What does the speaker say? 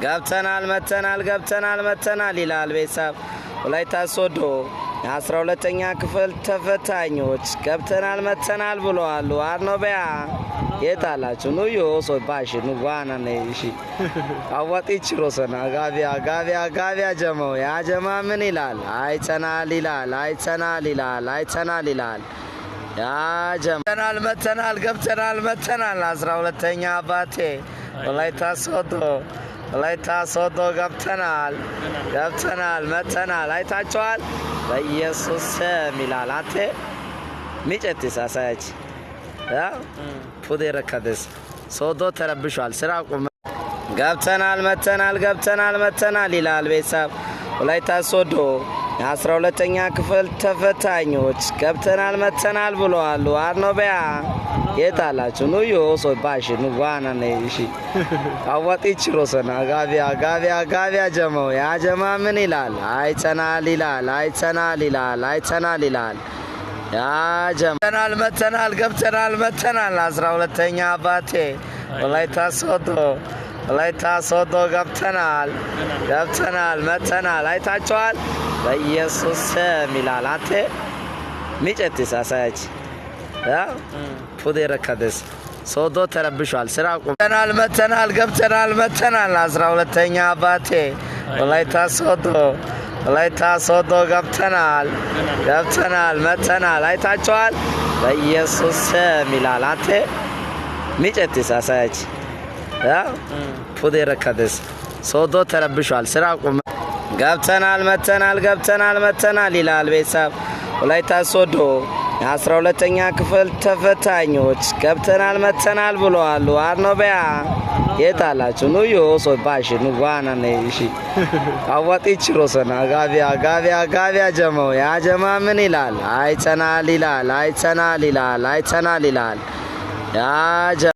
ገብተናል ይላል ቤተሰብ ወላይታ ሶዶ የ12ኛ ክፍል ተፈታኞች ገብተናል መተናል ብለዋል። አርኖቢያ የታላችሁ ኑዮ ሶባሽ ኑዋና ነይሺ አዋጢ ችሮሰና ጋቢያ ጀማው ያ ጀማ ምን ይላል? አይተናል ይላል ያ ጀማ ገብተናል መተናል 12ኛ አባቴ ወላይታ ሶዶ ገብተናል መተናል አይታችኋል። በኢየሱስ ስም ይላል። አንተ ሚጨትስ አሳያች ፉዴ ረከደስ ሶዶ ተረብሿል። ስራ ቁም። ገብተናል መተናል ይላል ቤተሰብ ወላይታ ሶዶ የ12ኛ ክፍል ተፈታኞች ገብተናል መተናል ብለዋል። አርኖቢያ የታላችሁ ኑዮ ሶባሽ ኑዋና ነይሺ አዋጢ ችሮሰና ጋቢያ ጀማው ያ ጀማ ምን ይላል? አይተናል ይላል ያ ጀማ ገብተናል መተናል 12ኛ አባቴ ወላይታ ሶዶ ገብተናል መተናል አይታችኋል። በኢየሱስ ስም ይላል። አንተ ሚጨትስ አሳያች ፉዴ ረከደስ ሶዶ ተረብሿል። ስራ ቁም። ገብተናል መተናል 12ኛ አባቴ ወላይታ ሶዶ ገብተናል መተናል አይታችኋል። በኢየሱስ ስም ይላል። አንተ ሚጨትስ አሳያች ፉዴ ረከደስ ሶዶ ተረብሿል። ስራ ቁም። ገብተናል መተናል ይላል ቤተሰብ ወላይታ ሶዶ የ12ኛ ክፍል ተፈታኞች ገብተናል መተናል ብለዋል። አርኖቢያ የታላችሁ ኑዮ ሶባሽ ኑዋና ነይሺ አዋጢ ችሮሰና ጋቢያ ጀማው ያ ጀማ ምን ይላል? አይተናል ይላል ያ ጀማ